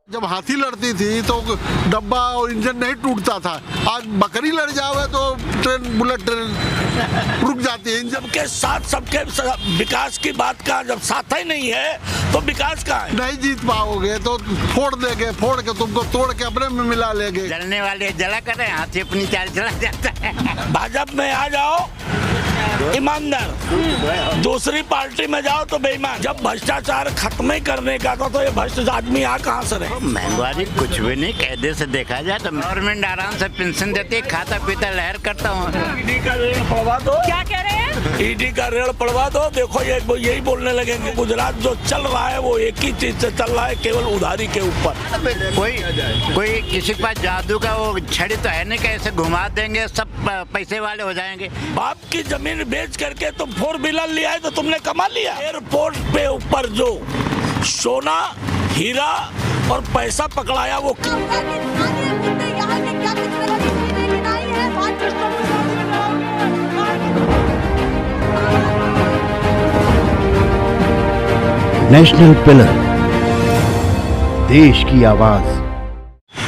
जब हाथी लड़ती थी तो डब्बा और इंजन नहीं टूटता था। आज बकरी लड़ जावे तो ट्रेन, बुलेट ट्रेन रुक जाती है। इंजन के साथ सबके विकास की बात का जब साथ ही नहीं है तो विकास कहाँ है? नहीं जीत पाओगे तो फोड़ देंगे, फोड़ के तुमको तोड़ के अपने में मिला लेंगे। जलने वाले जला कर रहे हैं, हाथी अपनी चाल चला जाता है। भाजपा में आ जाओ ईमानदार, दूसरी पार्टी में जाओ तो बेईमान। जब भ्रष्टाचार खत्म ही करने का था तो ये भ्रष्ट आदमी यहाँ कहाँ से रहे? महंगाई कुछ भी नहीं, कायदे से देखा जाए तो गवर्नमेंट आराम से पेंशन देती है, खाता पीता लहर करता हूँ। ईडी का ऋण पड़वा दो। क्या कह रहे हैं? ईडी का ऋण पड़वा दो। देखो ये यही बोलने लगेंगे। गुजरात जो चल रहा है वो एक ही चीज से चल रहा है, केवल उधारी के ऊपर। कोई किसी के पास जादू का वो छड़ी तो है नहीं कि ऐसे घुमा देंगे सब पैसे वाले हो जाएंगे। बाप की जमीन बेच करके तुम 4 व्हीलर लिया है तो तुमने कमा लिया। एयरपोर्ट पे ऊपर जो सोना, हीरा और पैसा पकड़ाया वो नेशनल पिलर, देश की आवाज।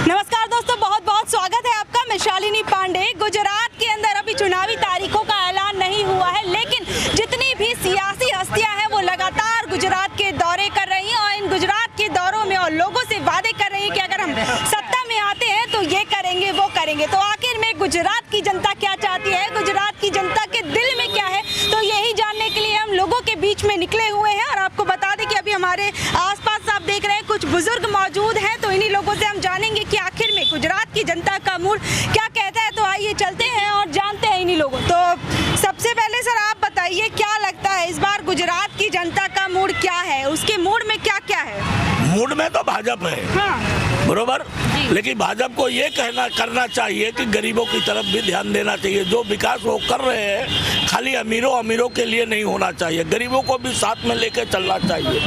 नमस्कार दोस्तों, बहुत बहुत स्वागत है आपका। मैं शालिनी पांडे। गुजरात के अंदर अभी चुनावी तारीखों का ऐलान नहीं हुआ है, लेकिन जितनी भी सियासी हस्तियां हैं वो लगातार गुजरात के दौरे कर रही हैं और इन गुजरात के दौरों में और लोगों से वादे कर रही हैं कि अगर हम सत्ता में आते हैं तो ये करेंगे, वो करेंगे। तो आखिर में गुजरात की जनता क्या चाहती है, गुजरात की जनता के दिल में क्या है, तो यही जानने के लिए हम लोगों के बीच में निकले हुए हैं। और आपको बता दें कि अभी हमारे आसपास आप देख रहे हैं कुछ बुजुर्ग मौजूद हैं, तो इन्हीं लोगों से हम जानेंगे कि आखिर में गुजरात की जनता का मूड क्या कहता है। तो आइए चलते हैं और जानते हैं इन्हीं लोगों। तो सबसे पहले सर आप बताइए, क्या लगता है इस बार गुजरात की जनता का मूड क्या है, उसके मूड में क्या क्या है? मूड में तो भाजपा है। हाँ। बरोबर, लेकिन भाजपा को ये करना चाहिए कि गरीबों की तरफ भी ध्यान देना चाहिए। जो विकास वो कर रहे हैं खाली अमीरों के लिए नहीं होना चाहिए, गरीबों को भी साथ में लेकर चलना चाहिए।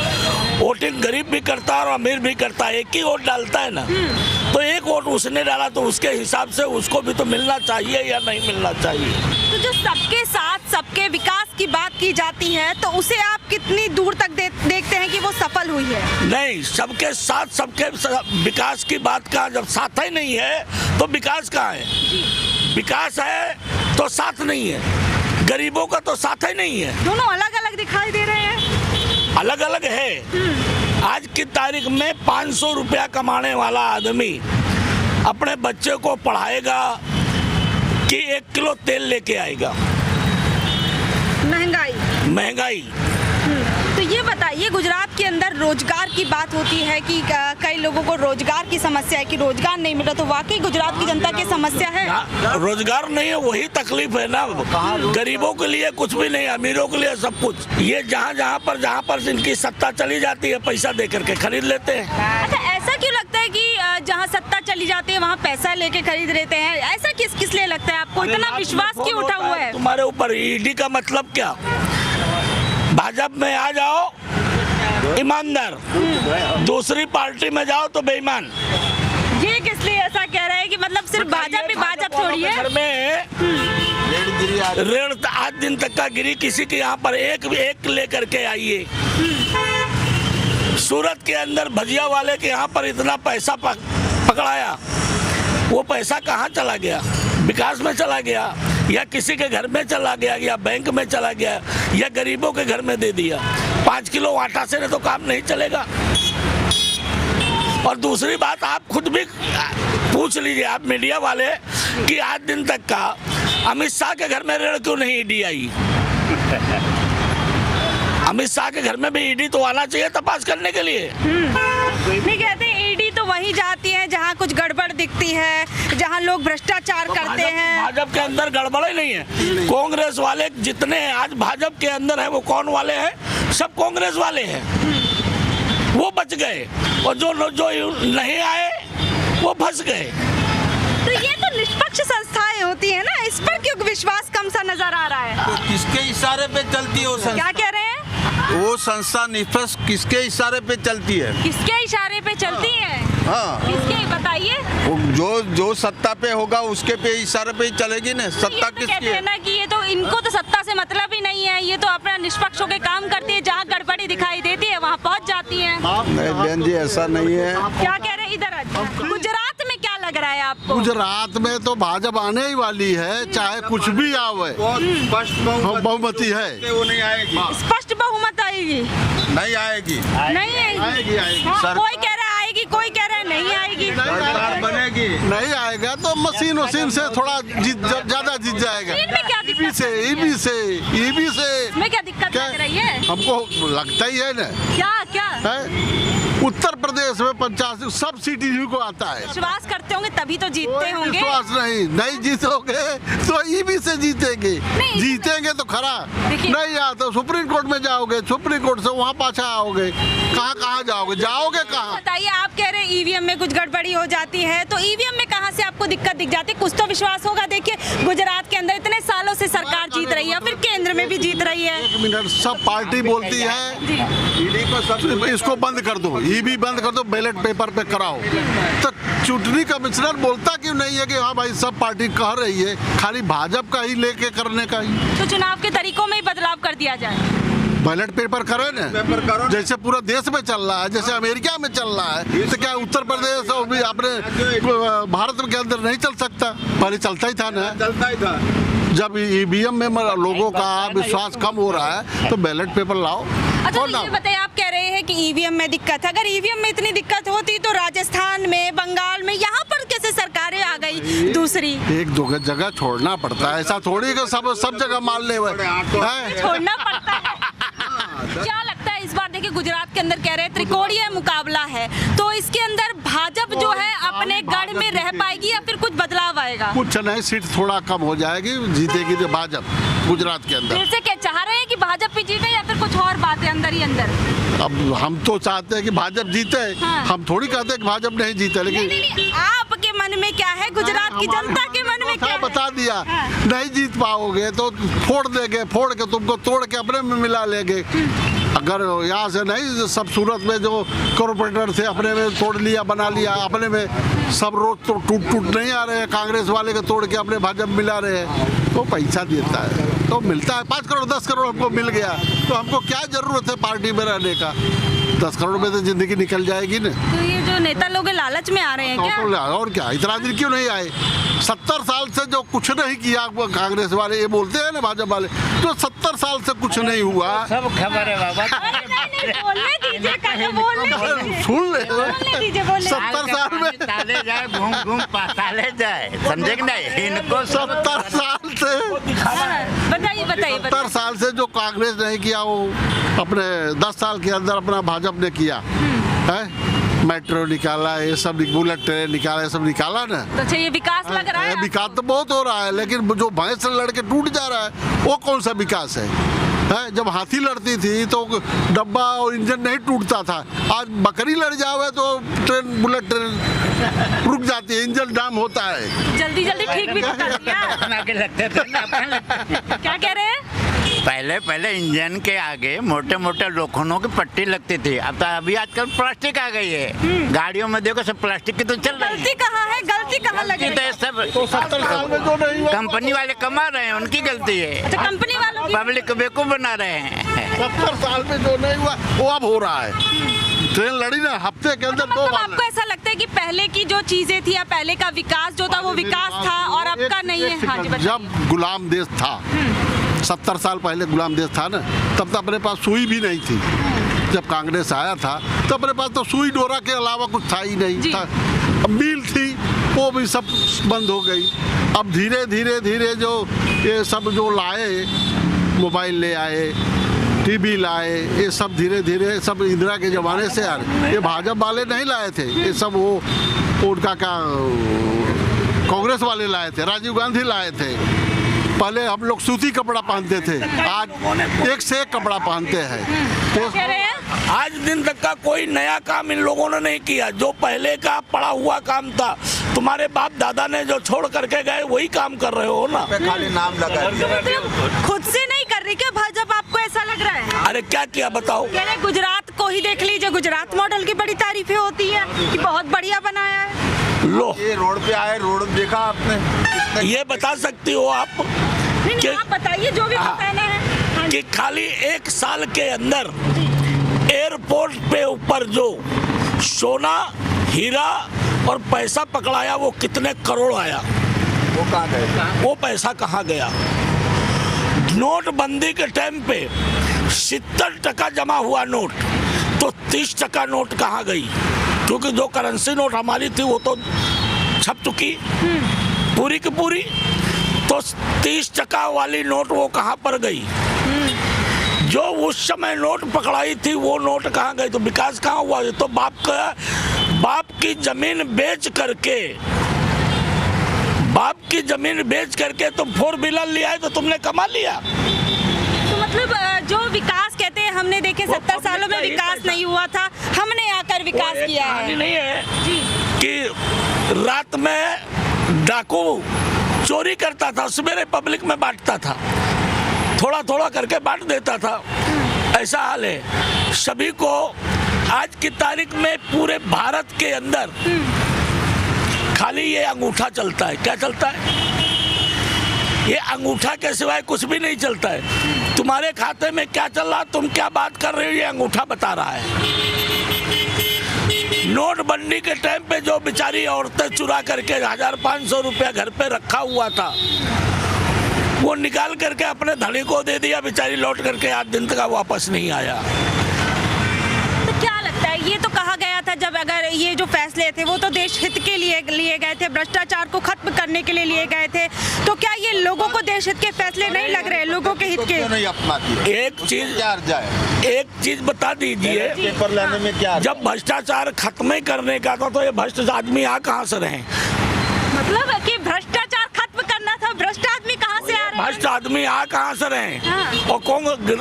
वोटिंग गरीब भी करता है और अमीर भी करता है, एक ही वोट डालता है ना, तो एक वोट उसने डाला तो उसके हिसाब से उसको भी तो मिलना चाहिए या नहीं मिलना चाहिए। तो जो सबके साथ सबके विकास की बात की जाती है तो उसे आप कितनी दूर तक देखते हैं कि वो सफल हुई है? नहीं, सबके साथ सबके विकास की बात का जब साथ ही नहीं है तो विकास कहाँ है? विकास है तो साथ नहीं है, गरीबों का तो साथ ही नहीं है। दोनों अलग अलग दिखाई दे रहे हैं। अलग अलग है। आज की तारीख में 500 रुपया कमाने वाला आदमी अपने बच्चे को पढ़ाएगा कि 1 किलो तेल लेके आएगा? महंगाई। तो ये बताइए, गुजरात के अंदर रोजगार की बात होती है कि कई लोगों को रोजगार की समस्या है कि रोजगार नहीं मिला, तो वाकई गुजरात की जनता की समस्या है? रोजगार नहीं है, वही तकलीफ है ना। गरीबों के लिए कुछ भी नहीं, अमीरों के लिए सब कुछ। ये जहाँ पर इनकी सत्ता चली जाती है पैसा दे करके खरीद लेते हैं। अच्छा, ऐसा क्यों लगता है कि जहाँ सत्ता चली जाती है वहाँ पैसा लेके खरीद लेते हैं? ऐसा किस लिए लगता है आपको? इतना विश्वास क्यों उठा हुआ है तुम्हारे ऊपर? ईडी का मतलब क्या? भाजपा में आ जाओ ईमानदार, दूसरी पार्टी में जाओ तो बेईमान। ये किस लिए ऐसा कह रहे हैं कि मतलब सिर्फ भाजपा थोड़ी है? घर में ऋण आज दिन तक का गिरी, किसी के यहाँ पर एक लेकर के आइए। सूरत के अंदर भजिया वाले के यहाँ पर इतना पैसा पकड़ाया, वो पैसा कहाँ चला गया? विकास में चला गया या किसी के घर में चला गया या बैंक में चला गया या गरीबों के घर में दे दिया? 5 किलो आटा से तो काम नहीं चलेगा। और दूसरी बात, आप खुद भी पूछ लीजिए, आप मीडिया वाले, कि आज दिन तक का अमित शाह के घर में ऋण क्यों नहीं ईडी आई? अमित शाह के घर में भी ईडी तो आना चाहिए तपास करने के लिए। नहीं, कहते ईडी तो वहीं जाती है जहाँ कुछ गड़बड़ दिखती है, जहाँ लोग भ्रष्टाचार करते हैं। भाजपा के अंदर गड़बड़ ही नहीं है। कांग्रेस वाले जितने हैं आज भाजपा के अंदर है, वो कौन वाले हैं? सब कांग्रेस वाले हैं, वो बच गए, और जो नहीं आए वो फंस गए। तो ये तो निष्पक्ष संस्थाएं होती है ना, इस पर क्यों विश्वास कम सा नजर आ रहा है? तो किसके इशारे पे चलती है वो संस्था? क्या कह रहे हैं? वो संस्था निष्पक्ष किसके इशारे पे चलती है? किसके इशारे पे चलती है? हाँ, किसके बताइए? जो सत्ता पे होगा उसके पे इशारे पे ही चलेगी ना। सत्ता तो किसकी कहते हैं है? ना कि ये तो इनको तो सत्ता से मतलब ही नहीं है, ये तो अपना निष्पक्ष होकर काम करती है, जहाँ गड़बड़ी दिखाई देती है वहाँ पहुँच जाती है। नहीं बहन जी, ऐसा नहीं है। क्या कह रहे हैं? इधर आ जाइए। गुजरात में क्या लग रहा है आपको? गुजरात में तो भाजपा आने ही वाली है, चाहे कुछ भी आवे, बहुमती है। वो नहीं आएगी, स्पष्ट बहुमत आएगी। नहीं आएगी, नहीं आएगी। हाँ, कोई कह रहा है आएगी, कोई कह रहा है नहीं आएगी। सरकार बनेगी। नहीं आएगा तो मशीन से थोड़ा ज्यादा जीत जाएगा। मशीन में क्या दिक्कत ईवी से इसमें क्या दिक्कत लग रही है? हमको लगता ही है ना। क्या है? उत्तर प्रदेश में 85 सब सीट ईवी को आता है। विश्वास करते होंगे तभी तो जीतते कोई होंगे। विश्वास नहीं जीतोगे तो ईवी से जीतेंगे। नहीं, जीतेंगे तो खरा, देखिए। नहीं आता सुप्रीम कोर्ट में जाओगे, सुप्रीम कोर्ट से वहाँ पाछा आओगे, कहाँ जाओगे कहाँ? बताइए, आप कह रहे हैं ईवीएम में कुछ गड़बड़ी हो जाती है, तो ईवीएम में कहाँ से आपको दिक्कत दिख जाती है? कुछ तो विश्वास होगा। देखिए गुजरात के अंदर इतने सालों से सरकार जीत रही है, फिर केंद्र में भी जीत रही है। एक मिनट, सब पार्टी बोलती है इसको बंद कर दो, ईवी बंद कर दो, बैलेट पेपर पे कराओ। तो चुनावी कमिश्नर बोलता क्यों नहीं है कि हाँ भाई सब पार्टी कह रही है, खाली भाजपा का ही लेके करने का ही? तो चुनाव के तरीकों में ही बदलाव कर दिया जाए। बैलेट पेपर करे ना, जैसे पूरा देश में चल रहा है, जैसे अमेरिका में चल रहा है, तो क्या उत्तर प्रदेश और भी अपने भारत के अंदर नहीं चल सकता? पहले चलता ही था ना। चलता ही था। जब ईवीएम में लोगों का विश्वास कम हो रहा है तो बैलेट पेपर लाओ। अच्छा, और तो ये बताइए, आप कह रहे हैं कि ईवीएम में दिक्कत है। अगर ईवीएम में इतनी दिक्कत होती तो राजस्थान में, बंगाल में, यहाँ पर कैसे सरकारें आ गई दूसरी? एक दो जगह छोड़ना पड़ता है, ऐसा थोड़ी कि सब जगह मान ले छोड़ना पड़ता है। क्या लगता है इस बार? देखिए गुजरात के अंदर कह रहे हैं त्रिकोणीय मुकाबला है, तो इसके अंदर भाजपा जो है अपने गढ़ में रह पाएगी या फिर कुछ बदलाव आएगा? कुछ नहीं, सीट थोड़ा कम हो जाएगी, जीतेगी तो भाजपा गुजरात के अंदर। जैसे क्या चाह रहे हैं कि भाजपा भी जीते या फिर कुछ और बात है अंदर ही अंदर? अब हम तो चाहते हैं कि भाजपा जीते। हाँ। हम थोड़ी कहते हैं कि भाजपा नहीं जीते, लेकिन नहीं, आपके मन में क्या है, गुजरात की जनता के मन में क्या है? बता दिया। हाँ। नहीं जीत पाओगे तो फोड़ देंगे, फोड़ के तुमको तोड़ के अपने में मिला लेंगे। अगर यहाँ से नहीं, सब सूरत में जो कॉर्पोरेटर थे अपने में तोड़ लिया, बना लिया अपने में, सब रोज तो टूट नहीं आ रहे हैं, कांग्रेस वाले के तोड़ के अपने भाजपा मिला रहे हैं, तो पैसा देता है तो मिलता है। 5 करोड़ 10 करोड़ हमको मिल गया तो हमको क्या जरूरत है पार्टी में रहने का? 10 करोड़ में तो जिंदगी निकल जाएगी ना। तो ये जो नेता लोग लालच में आ रहे हैं क्या? और क्या, इतना दिन क्यों नहीं आए? 70 साल से जो कुछ नहीं किया कांग्रेस वाले, ये बोलते हैं ना भाजपा वाले, तो 70 साल से कुछ नहीं हुआ। सब खबर है बाबा। नहीं, बोलने दीजिए, बोलने दीजिए, बोलने। 70 साल में ताले जाए, घूम ताले जाए, समझे कि नहीं? इनको 70 साल से बताइए 70 साल से जो कांग्रेस नहीं किया वो अपने 10 साल के अंदर अपना भाजपा ने किया है। मेट्रो निकाला, ये सब बुलेट ट्रेन निकाला, ये सब निकाला ना। तो अच्छा, ये विकास लग रहा है? विकास तो बहुत हो रहा है, लेकिन जो भैंस से लड़के टूट जा रहा है वो कौन सा विकास है? जब हाथी लड़ती थी तो डब्बा और इंजन नहीं टूटता था, आज बकरी लड़ जावे तो बुलेट ट्रेन रुक जाती है, इंजन जाम होता है। जल्दी ठीक भी तो कर दिया। लगते थे ना, अपने लगते थे। क्या कह रहे हैं? पहले इंजन के आगे मोटे लोखंडों की पट्टी लगती थी, अब तो अभी आजकल प्लास्टिक आ गई है। गाड़ियों में देखो सब प्लास्टिक की तो चल रही है। गलती कहाँ है? गलती कहाँ लगी? तो सब 70 साल में जो नहीं हुआ, कंपनी वाले कमा रहे हैं, उनकी गलती है। अच्छा, कंपनी वालों की? पब्लिक को बेवकूफ बना रहे हैं। 70 साल में जो नहीं हुआ वो अब हो रहा है। ट्रेन लड़ी ना हफ्ते के अंदर 2 बार। आपको ऐसा लगता है कि पहले की जो चीजें थी या पहले का विकास जो था वो विकास था और अब का नहीं है? हाँ जी, बताइए। जब गुलाम देश था, 70 साल पहले गुलाम देश था ना, तब तो अपने पास सुई भी नहीं थी। जब कांग्रेस आया था तो अपने पास तो सुई डोरा के अलावा कुछ था ही नहीं था। अब मिल थी, वो भी सब बंद हो गई। अब धीरे जो ये सब जो लाए, मोबाइल ले आए, टीवी लाए, ये सब धीरे सब इंदिरा के ज़माने से आ रहे। ये भाजपा वाले नहीं लाए थे, ये सब वो उनका क्या कांग्रेस वाले लाए थे, राजीव गांधी लाए थे। पहले हम लोग सूती कपड़ा पहनते थे, आज एक से एक कपड़ा पहनते हैं। तो कह रहे हैं आज दिन तक का कोई नया काम इन लोगों ने नहीं किया। जो पहले का पड़ा हुआ काम था, तुम्हारे बाप दादा ने जो छोड़ करके गए वही काम कर रहे हो ना। खाली नाम लगा दिया। खुद से नहीं कर रही क्या भाजपा? आपको ऐसा लग रहा है? अरे क्या किया बताओ? कह रहे गुजरात को ही देख लीजिए, गुजरात मॉडल की बड़ी तारीफें होती है कि बहुत बढ़िया बनाया है। लो, ये रोड पे आए, रोड देखा आपने? ये बता सकती हो आप नहीं, आप बताइए जो भी बताना है। हाँ, कि खाली 1 साल के अंदर एयरपोर्ट पे ऊपर जो सोना हीरा और पैसा पकड़ाया, वो कितने करोड़ आया, वो कहाँ गए? वो पैसा कहाँ गया? नोटबंदी के टाइम पे 70% जमा हुआ नोट, तो 30% नोट कहाँ गई? क्योंकि जो करेंसी नोट हमारी थी वो तो छप चुकी पूरी की पूरी, तो 30% वाली नोट वो कहाँ पर गई? जो उस समय नोट पकड़ाई थी वो नोट कहाँ गई? तो विकास कहाँ हुआ? ये तो बाप की जमीन बेच करके तुम 4 व्हीलर लिया है तो तुमने कमा लिया। तो मतलब जो विकास कहते हैं, हमने देखे 70 सालों में विकास नहीं हुआ था, हमने आकर विकास किया है। नहीं है जी। कि रात में डाकू चोरी करता था, सवेरे पब्लिक में बांटता था, थोड़ा थोड़ा करके बांट देता था, ऐसा हाल है। सभी को आज की तारीख में पूरे भारत के अंदर खाली ये अंगूठा चलता है। क्या चलता है? ये अंगूठा के सिवाय कुछ भी नहीं चलता है। तुम्हारे खाते में क्या चल रहा, तुम क्या बात कर रहे हो, ये अंगूठा बता रहा है। नोटबंदी के टाइम पे जो बेचारी औरतें चुरा करके 1500 रुपया घर पे रखा हुआ था, वो निकाल करके अपने धनी को दे दिया, बेचारी लौट करके 8 दिन तक वापस नहीं आया। तो क्या लगता है, ये तो कहा गया था जब अगर ये जो फैसले थे वो तो देश हित के लिए लिए गए थे, भ्रष्टाचार को खत्म करने के लिए लिए गए थे, तो क्या ये लोगों को देश हित के फैसले नहीं लग रहे, लोगों के हित के? नहीं अपनाती। एक चीज क्या जाए? एक चीज बता दीजिए, पेपर लेने में क्या? जब भ्रष्टाचार खत्म ही करने का था तो ये भ्रष्ट आदमी आ कहाँ से रहे? मतलब कि भ्रष्टाचार खत्म करना था, भ्रष्ट आदमी कहाँ से आ रहे हैं? भ्रष्ट आदमी आ कहाँ से रहे? हाँ। और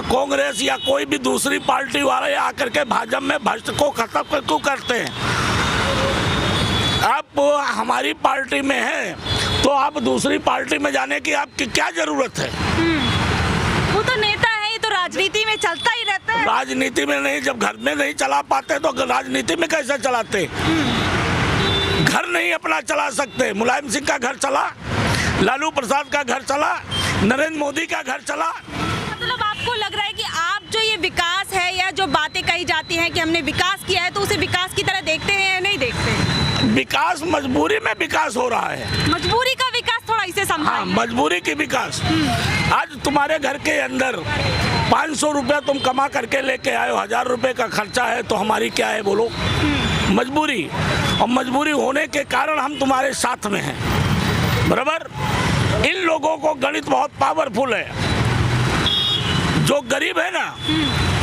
कांग्रेस या कोई भी दूसरी पार्टी वाले आकर के भाजपा में भ्रष्ट को खत्म क्यों करते हैं? आप हमारी पार्टी में हैं तो आप दूसरी पार्टी में जाने की आपकी क्या जरूरत है? वो तो नेता है, ये तो राजनीति में चलता ही रहता है। राजनीति में नहीं, जब घर में नहीं चला पाते तो राजनीति में कैसे चलाते? घर नहीं अपना चला सकते। मुलायम सिंह का घर चला, लालू प्रसाद का घर चला, नरेंद्र मोदी का घर चला। मतलब आपको लग रहा है कि आप जो ये विकास है या जो बातें कही जाती हैं कि हमने विकास किया है, तो उसे विकास की तरह देखते हैं या नहीं देखते? विकास मजबूरी में विकास हो रहा है। मजबूरी का विकास, थोड़ा इसे समझाइए। हाँ, मजबूरी की विकास। आज तुम्हारे घर के अंदर 500 रुपया तुम कमा करके लेके आए हो, 1000 रुपये का खर्चा है, तो हमारी क्या है बोलो? मजबूरी। और मजबूरी होने के कारण हम तुम्हारे साथ में हैं, बराबर। इन लोगों को गणित बहुत पावरफुल है। जो गरीब है ना,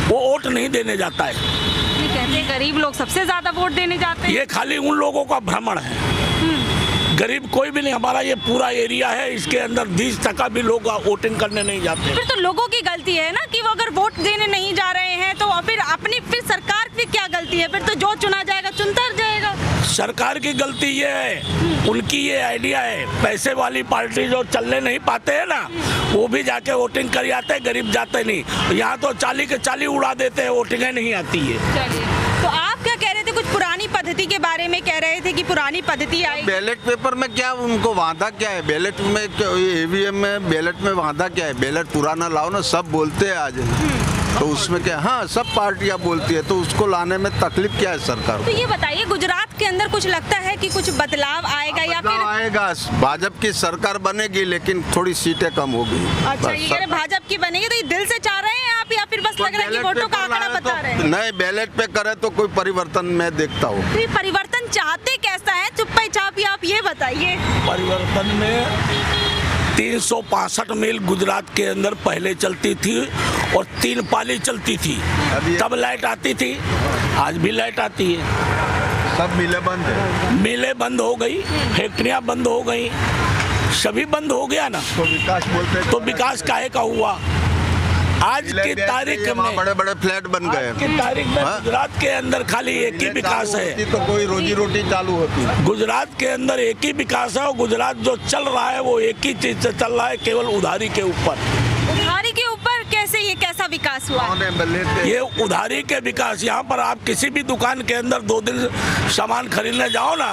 वो वोट नहीं देने जाता है। कहते हैं गरीब लोग सबसे ज्यादा वोट देने जाते हैं। ये खाली उन लोगों का भ्रमण है। गरीब कोई भी नहीं। हमारा ये पूरा एरिया है, इसके अंदर 20% भी लोग वोटिंग करने नहीं जाते। फिर तो लोगों की गलती है ना कि वो अगर वोट देने नहीं जा रहे हैं, तो फिर सरकार की क्या गलती है? फिर तो जो चुना जाएगा चुनता जाएगा। सरकार की गलती ये है, उनकी ये आइडिया है, पैसे वाली पार्टी जो चलने नहीं पाते हैं ना, वो भी जाके वोटिंग कर आते हैं, गरीब जाते नहीं। यहाँ तो 40 के 40 उड़ा देते हैं, वोटिंग नहीं आती है। चलिए, तो आप क्या कह रहे थे? कुछ पुरानी पद्धति के बारे में कह रहे थे कि पुरानी पद्धति आई। बैलेट पेपर में क्या उनको वादा क्या है? बैलेट में ईवीएम में बैलेट में वादा क्या है? बैलेट पुराना लाओ ना, सब बोलते हैं आज। तो उसमें क्या? हाँ, सब पार्टियां बोलती है, तो उसको लाने में तकलीफ क्या है सरकार को? तो ये बताइए, गुजरात के अंदर कुछ लगता है कि कुछ बदलाव आएगा या फिर? आएगा, भाजपा की सरकार बनेगी, लेकिन थोड़ी सीटें कम होगी। अच्छा, ये कह रहे भाजपा की बनेगी, तो ये दिल से चाह रहे हैं आप या फिर बस लग रहा है कि वोटों का आंकड़ा बता रहे हैं? नहीं, बैलेट पे करे तो कोई परिवर्तन मैं देखता हूँ। तो ये परिवर्तन चाहते कैसा है? चुप्पा चापी आप ये बताइए। परिवर्तन में 365 मील गुजरात के अंदर पहले चलती थी और 3 पाली चलती थी, तब लाइट आती थी। आज भी लाइट आती है। सब मिले बंद है। मिलें बंद हो गई, फैक्ट्रियां बंद हो गई, सभी बंद हो गया ना। तो विकास बोलते तो विकास काहे का हुआ? आज की तारीख में बड़े बड़े फ्लैट बन गए। आज की तारीख में गुजरात के अंदर खाली एक ही विकास है। तो कोई रोजी रोटी चालू होती। गुजरात के अंदर एक ही विकास है और गुजरात जो चल रहा है वो एक ही चीज से चल रहा है, केवल उधारी के ऊपर। उधारी के ऊपर कैसे? ये कैसा विकास हुआ? ये उधारी के विकास। यहाँ पर आप किसी भी दुकान के अंदर 2 दिन सामान खरीदने जाओ ना,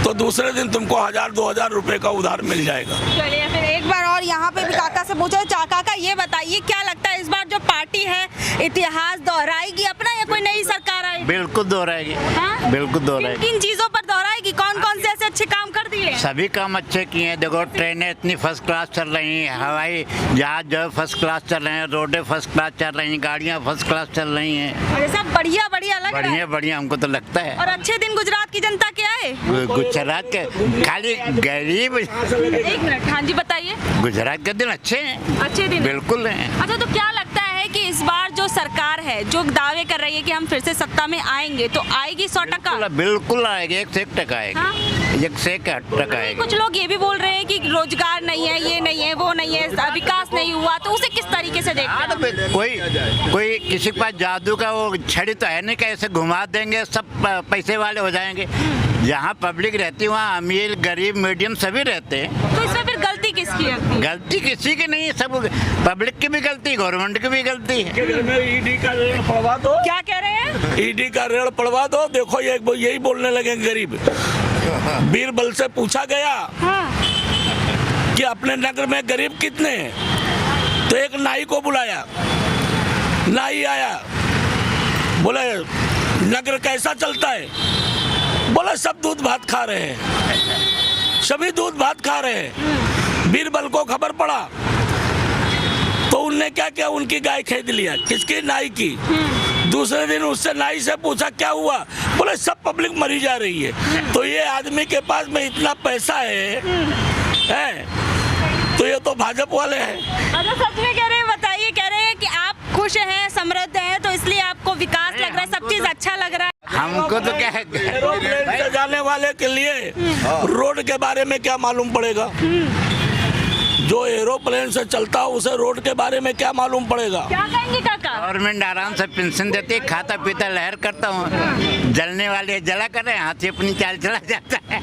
तो दूसरे दिन तुमको 1000-2000 रुपए का उधार मिल जाएगा। चलिए, फिर एक बार और यहाँ पे भी काका से पूछो। काका, ये बताइए क्या लगता है इस बार जो पार्टी है इतिहास दोहराएगी अपना या कोई नई सरकार आएगी? बिल्कुल दोहराएगी, हाँ? बिल्कुल दोहराएगी। किन चीजों पर दोहराएगी? कौन कौन से ऐसे अच्छे काम कर दिए? सभी काम अच्छे किए हैं। देखो ट्रेनें इतनी फर्स्ट क्लास चल रही हैं, हवाई जहाज जो है फर्स्ट क्लास चल रहे हैं, रोडें फर्स्ट क्लास चल रही हैं, गाड़ियाँ फर्स्ट क्लास चल रही हैं। अरे सब बढ़िया बढ़िया लग रहा है। बढ़िया बढ़िया हमको तो लगता है। और अच्छे दिन गुजरात की जनता के आए? गुजरात के खाली गरीब, एक मिनट, हाँ जी बताइए। गुजरात के दिन अच्छे हैं, अच्छे दिन बिल्कुल हैं। अच्छा, तो क्या लगता है कि इस बार जो सरकार है जो दावे कर रही है कि हम फिर से सत्ता में आएंगे, तो आएगी 100%? बिल्कुल आएगी, 101% आएगी, हाँ? 101% आएगी। कुछ लोग ये भी बोल रहे हैं कि रोजगार नहीं है, ये नहीं है, वो नहीं है, विकास नहीं हुआ, तो उसे किस तरीके से देखते हैं? कोई किसी के पास जादू का वो छड़ी तो है नहीं कि ऐसे घुमा देंगे सब पैसे वाले हो जाएंगे। जहाँ पब्लिक रहती है वहाँ अमीर गरीब मीडियम सभी रहते हैं। तो इसमें फिर गलती किसकी है? गलती किसी की नहीं है, सब पब्लिक की भी गलती, गवर्नमेंट की भी गलती है। ईडी का ऋण पड़वा दो। क्या कह रहे हैं? ईडी का ऋण पड़वा दो। देखो ये यही बोलने लगे गरीब। बीरबल से पूछा गया हाँ। कि अपने नगर में गरीब कितने हैं, तो एक नाई को बुलाया, नाई आया, बोले नगर कैसा चलता है? बोला सब दूध भात खा रहे हैं, सभी दूध भात खा रहे हैं। बीरबल को खबर पड़ा तो उनने क्या किया, उनकी गाय खरीद लिया। किसकी? नाई की। दूसरे दिन उससे नाई से पूछा क्या हुआ? बोले सब पब्लिक मरी जा रही है। तो ये आदमी के पास में इतना पैसा है तो ये तो भाजपा वाले हैं। अच्छा, सच में कह रहे हैं? बताइए। कह रहे हैं कि आप खुश हैं, समृद्ध हैं, तो इसलिए आपको विकास लग रहा है, सब चीज अच्छा लग रहा है। हमको तो क्या है, एरोप्लेन से जाने वाले के लिए रोड के बारे में क्या मालूम पड़ेगा? जो एरोप्लेन से चलता है उसे रोड के बारे में क्या मालूम पड़ेगा? क्या कहेंगे काका? गवर्नमेंट आराम से पेंशन देती है, खाता पीता लहर करता हूँ। जलने वाले जला कर रहे हैं, हाथी अपनी चाल चला जाता है।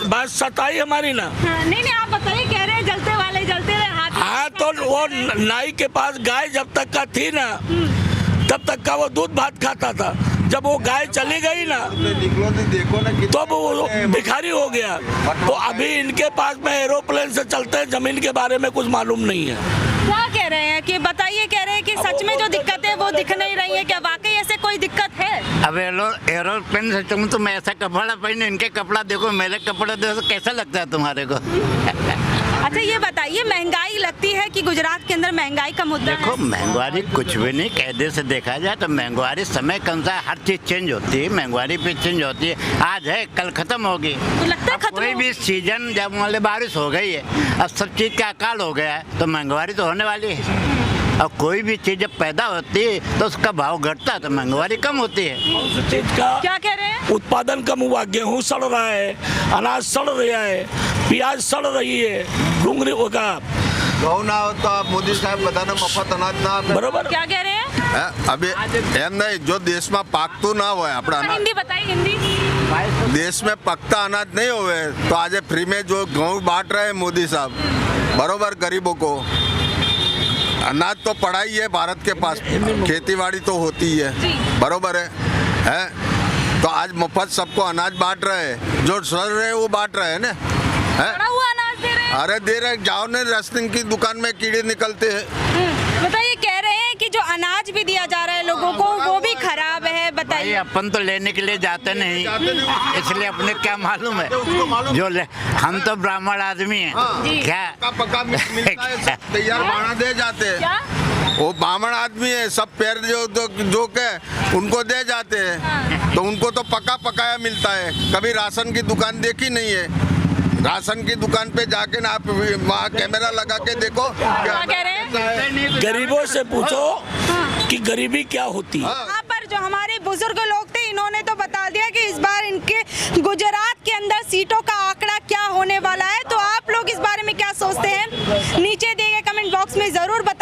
बात सताई हमारी ना। हाँ, नहीं आप बताइए। कह रहे हैं जलते वाले जलते रहे हाथ। हाँ, तो वो नाई के पास गाय जब तक का थी ना तब तक का वो दूध भात खाता था। जब वो गाय चली गई ना तो वो भिखारी हो गया। तो अभी इनके पास में एरोप्लेन से चलते हैं, जमीन के बारे में कुछ मालूम नहीं है। क्या कह रहे हैं कि बताइए? कह रहे हैं कि सच में जो दिक्कत है वो दिख नहीं रही है, क्या वाकई ऐसे कोई दिक्कत है? अब एरोप्लेन से चलूँ तो मैं ऐसा कपड़ा पहने, इनके कपड़ा देखो, मेरे कपड़े देखो, कैसा लगता है तुम्हारे को? अच्छा, ये बताइए, महंगाई लगती है कि गुजरात के अंदर महंगाई का मुद्दा देखो, है? महंगाई कुछ भी नहीं, कायदे से देखा जाए तो महंगाई समय कम सा, हर चीज चेंज होती है, महंगाई भी चेंज होती है। आज है कल खत्म होगी। तो लगता है खत्म कोई भी सीजन जब मान लो बारिश हो गई है, अब सब चीज का अकाल हो गया है, तो महंगाई तो होने वाली है। और कोई भी चीज जब पैदा होती है तो उसका भाव घटता है तो महंगाई कम होती है। चीज का क्या कह रहे हैं? उत्पादन कम हुआ, गेहूं सड़ रहा है, अनाज सड़ रहा है, प्याज सड़ रही है, डूंगरी होगा। घઉં ના હોત તો મોદી સાહેબ બધાને મફત અનાજ ના આપે. बरोबर। क्या कह रहे हैं? હવે એમ નહીં, જો દેશમાં પાકતું ના હોય આપણા અનાજ, हिंदी बताइए, हिंदी। देश में पकता अनाज नहीं होवे तो आज फ्री में जो गेहूँ बांट रहे हैं मोदी साहब, बरोबर गरीबों को अनाज तो पड़ा ही है भारत के पास, खेतीबाड़ी तो होती ही है, बरोबर है? तो आज मुफ्त सबको अनाज बांट रहे हैं, जो सड़ रहे हैं वो बांट रहे हैं ना, है? पड़ा हुआ अनाज दे रहे हैं? अरे दे रहे, जाओ ने राशन की दुकान में कीड़े निकलते हैं। बताइए, कह रहे हैं कि जो अनाज भी दिया जा रहा है लोगों को वो भी खराब है, भाई बताइए। अपन तो लेने के लिए जाते नहीं, इसलिए अपने क्या मालूम है? जो हम तो ब्राह्मण आदमी हैं, क्या पका मिलता है, सब तैयार खाना दे जाते हैं। क्या? वो ब्राह्मण आदमी है, सब पैर जो के उनको दे जाते हैं, तो उनको तो पका पकाया मिलता है। कभी राशन की दुकान देखी नहीं है। राशन की दुकान पे जाके ना आप वहाँ कैमरा लगा के देखो, क्या कह रहे हैं? गरीबों से पूछो कि गरीबी क्या होती है। यहाँ पर जो हमारे बुजुर्ग लोग थे, इन्होंने तो बता दिया कि इस बार इनके गुजरात के अंदर सीटों का आंकड़ा क्या होने वाला है। तो आप लोग इस बारे में क्या सोचते हैं? नीचे दिए गए कमेंट बॉक्स में जरूर बताइए।